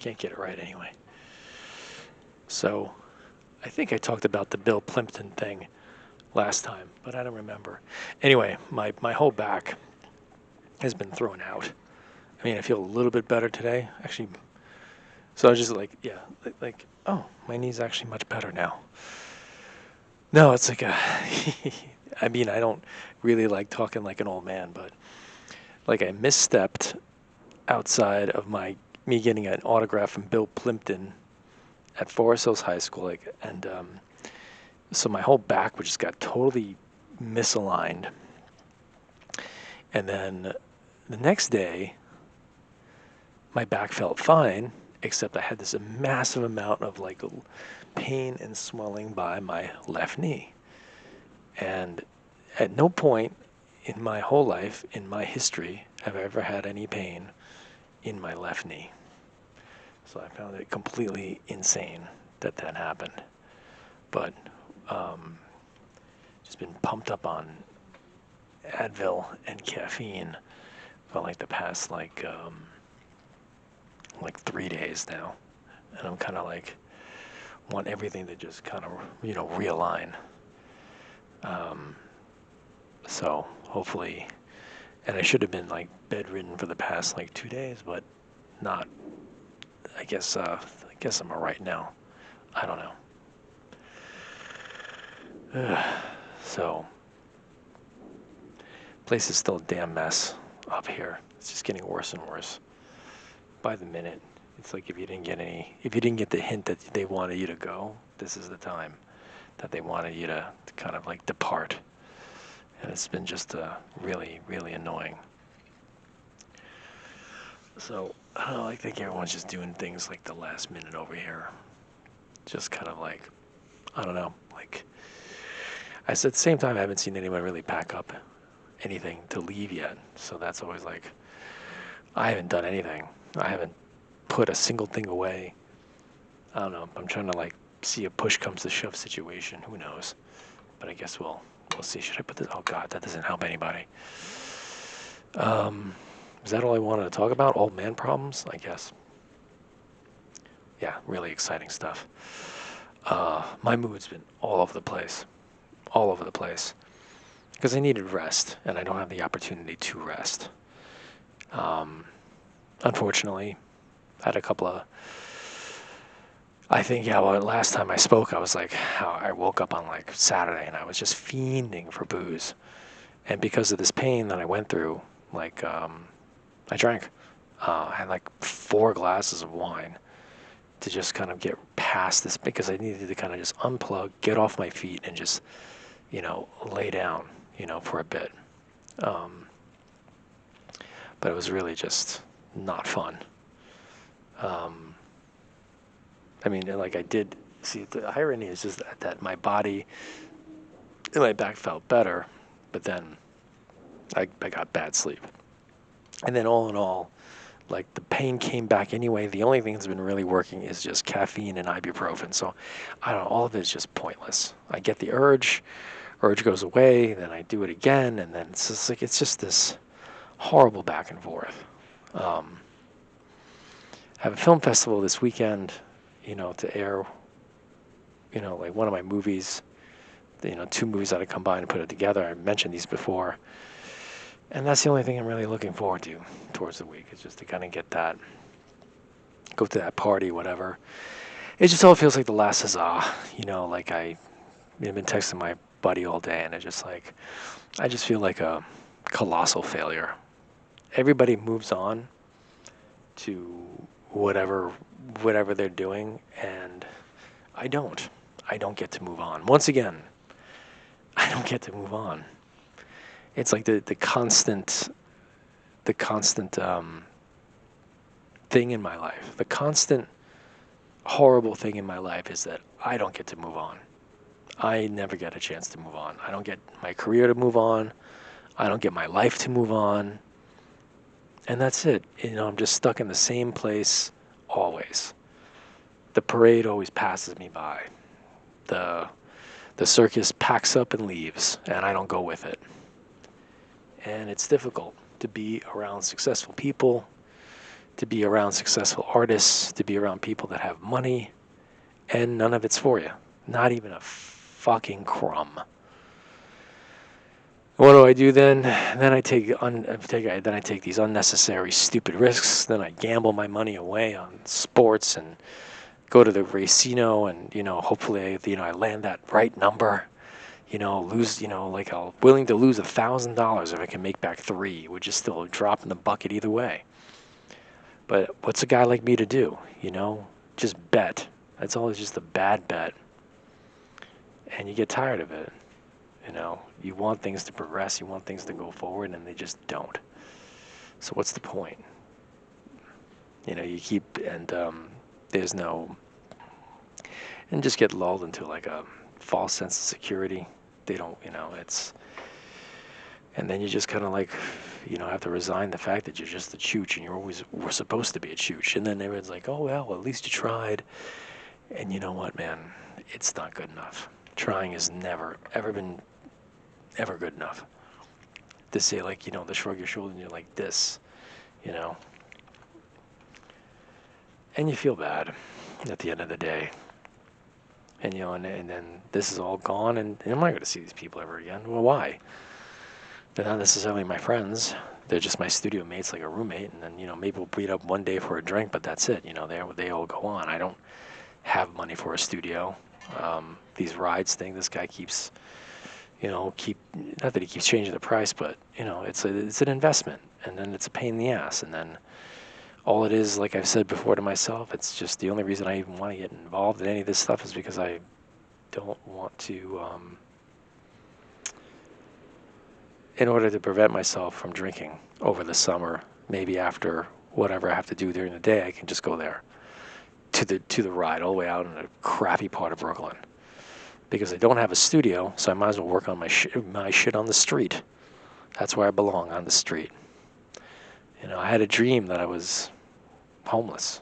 Can't get it right anyway. So I think I talked about the Bill Plimpton thing last time, but I don't remember. Anyway, my whole back has been thrown out. I mean, I feel a little bit better today, actually. So I was just like, yeah, oh, my knee's actually much better now. No, it's like a, I mean, I don't really like talking like an old man, but like I misstepped outside of me getting an autograph from Bill Plimpton at Forest Hills High School, and so my whole back just got totally misaligned. And then the next day, my back felt fine, except I had this massive amount of like pain and swelling by my left knee. And at no point in my whole life, in my history, have I ever had any pain in my left knee. So I found it completely insane that happened. But just been pumped up on Advil and caffeine for like the past like 3 days now, and I'm kind of like want everything to just kind of realign. So hopefully, and I should have been like bedridden for the past like 2 days, but not. I guess I'm all right now. I don't know. So, place is still a damn mess up here. It's just getting worse and worse by the minute. It's like if you didn't get the hint that they wanted you to go, this is the time that they wanted you to kind of like depart. And it's been just really, really annoying. So, I don't know, I think everyone's just doing things like the last minute over here. Just kind of like, I don't know, like, at the same time, I haven't seen anyone really pack up anything to leave yet. So that's always like, I haven't done anything. I haven't put a single thing away. I don't know. I'm trying to like see a push comes to shove situation. Who knows? But I guess we'll see. Should I put this? Oh God, that doesn't help anybody. Is that all I wanted to talk about? Old man problems, I guess. Yeah, really exciting stuff. My mood's been all over the place. All over the place. Because I needed rest, and I don't have the opportunity to rest. Unfortunately, I had a couple of, I think, yeah, well, last time I spoke, I was like, how I woke up on like Saturday, and I was just fiending for booze. And because of this pain that I went through, like, I drank. I had like 4 glasses of wine to just kind of get past this, because I needed to kind of just unplug, get off my feet, and just, lay down, for a bit. But it was really just not fun. I mean, like I did see, the irony is just that my body and my back felt better, but then I got bad sleep. And then all in all, like the pain came back anyway. The only thing that's been really working is just caffeine and ibuprofen. So I don't know, all of it is just pointless. I get the urge goes away, then I do it again, and then it's just like, it's just this horrible back and forth. I have a film festival this weekend, to air, like one of my movies, 2 movies that I combined and put it together. I mentioned these before. And that's the only thing I'm really looking forward to towards the week, is just to kind of get that, go to that party, whatever. It just all feels like the last huzzah, like I've been texting my buddy all day, and I just feel like a colossal failure. Everybody moves on to whatever they're doing, and I don't get to move on. Once again, I don't get to move on. It's like the constant thing in my life. The constant horrible thing in my life is that I don't get to move on. I never get a chance to move on. I don't get my career to move on. I don't get my life to move on. And that's it. I'm just stuck in the same place always. The parade always passes me by. The circus packs up and leaves, and I don't go with it. And it's difficult to be around successful people, to be around successful artists, to be around people that have money, and none of it's for you. Not even a fucking crumb. What do I do then? Then I take these unnecessary, stupid risks. Then I gamble my money away on sports and go to the racino, and hopefully, I land that right number. Lose. Like I'm willing to lose $1,000 if I can make back $3, which is still a drop in the bucket either way. But what's a guy like me to do? Just bet. That's always just a bad bet, and you get tired of it. You want things to progress, you want things to go forward, and they just don't. So what's the point? You keep, and there's no, and just get lulled into like a false sense of security. They don't, and then you just kind of like, have to resign the fact that you're just a chooch, and we're supposed to be a chooch. And then everyone's like, oh, well, at least you tried. And you know what, man? It's not good enough. Trying has never, ever been ever good enough. To say, like, to shrug your shoulder and you're like this, And you feel bad at the end of the day. And, and then this is all gone, and I'm not going to see these people ever again. Well, why? They're not necessarily my friends. They're just my studio mates, like a roommate. And then, maybe we'll meet up one day for a drink, but that's it. They all go on. I don't have money for a studio. These rides thing, this guy keeps, not that he keeps changing the price, but, it's an investment. And then it's a pain in the ass. And then all it is, like I've said before to myself, it's just the only reason I even want to get involved in any of this stuff is because I don't want to, in order to prevent myself from drinking over the summer, maybe after whatever I have to do during the day, I can just go there to the ride all the way out in a crappy part of Brooklyn. Because I don't have a studio, so I might as well work on my shit on the street. That's where I belong, on the street. I had a dream that I was homeless.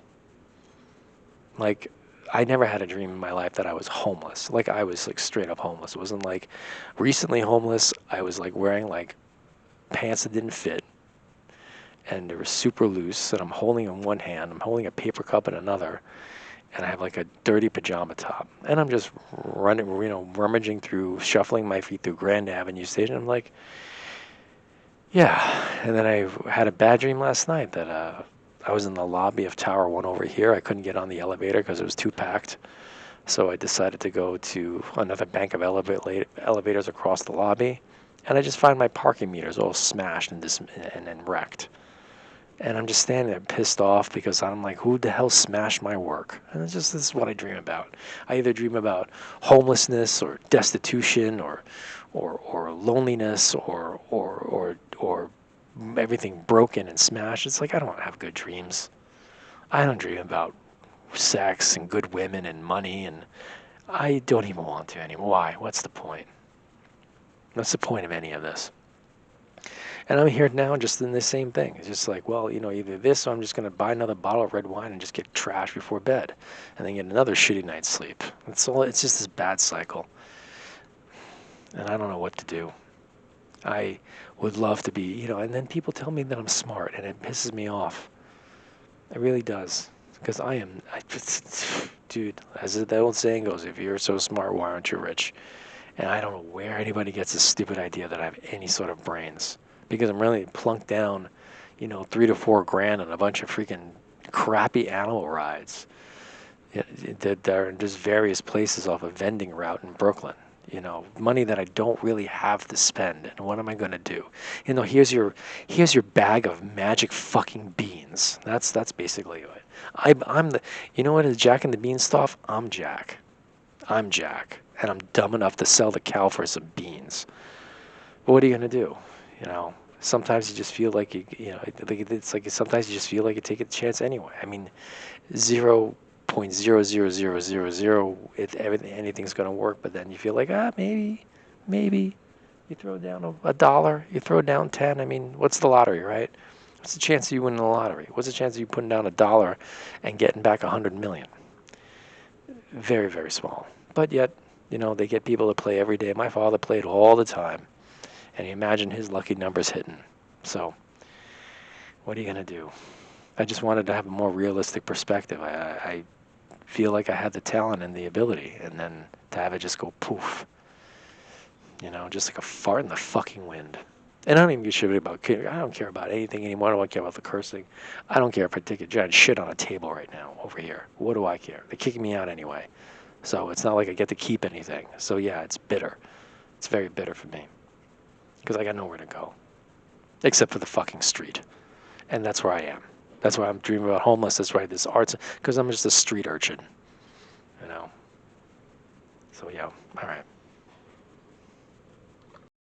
Like, I never had a dream in my life that I was homeless. Like, I was, like, straight up homeless. It wasn't, like, recently homeless. I was, like, wearing, like, pants that didn't fit. And they were super loose. And I'm holding in one hand. I'm holding a paper cup in another. And I have, like, a dirty pajama top. And I'm just running, rummaging through, shuffling my feet through Grand Avenue Station. I'm like, yeah. And then I had a bad dream last night that I was in the lobby of Tower 1 over here. I couldn't get on the elevator because it was too packed. So I decided to go to another bank of elevators across the lobby. And I just find my parking meters all smashed and then wrecked. And I'm just standing there pissed off because I'm like, who the hell smashed my work? And this is what I dream about. I either dream about homelessness or destitution or loneliness or everything broken and smashed. It's like, I don't have good dreams. I don't dream about sex and good women and money, and I don't even want to anymore. Why? What's the point? What's the point of any of this? And I'm here now just in the same thing. It's just like, well, either this or I'm just going to buy another bottle of red wine and just get trashed before bed and then get another shitty night's sleep. It's just this bad cycle. And I don't know what to do. I would love to be, and then people tell me that I'm smart, and it pisses me off. It really does. Because dude, as the old saying goes, if you're so smart, why aren't you rich? And I don't know where anybody gets this stupid idea that I have any sort of brains. Because I'm really plunked down, $3 to $4 grand on a bunch of freaking crappy animal rides. That are in just various places off a vending route in Brooklyn. Money that I don't really have to spend, and what am I going to do? Here's your bag of magic fucking beans. That's basically it. I'm the, what is Jack and the Beanstalk? I'm Jack, and I'm dumb enough to sell the cow for some beans. But what are you going to do? Sometimes you just feel like it's like sometimes you just feel like you take a chance anyway. I mean, 0.00000 if anything's going to work, but then you feel like maybe you throw down a dollar, you throw down 10. I mean, what's the lottery, right? What's the chance of you winning the lottery? What's the chance of you putting down a dollar and getting back 100 million? Very, very small. But yet, they get people to play every day. My father played all the time, and you imagine his lucky numbers hitting. So what are you going to do? I just wanted to have a more realistic perspective. I feel like I had the talent and the ability, and then to have it just go poof, just like a fart in the fucking wind. And I don't even give a shit about. I don't care about anything anymore. I don't care about the cursing. I don't care if I take a giant shit on a table right now over here. What do I care? They're kicking me out anyway, so it's not like I get to keep anything. So yeah, it's bitter. It's very bitter for me because I got nowhere to go except for the fucking street, and that's where I am. That's why I'm dreaming about homeless. That's why this arts, because I'm just a street urchin, you know. So yeah, all right.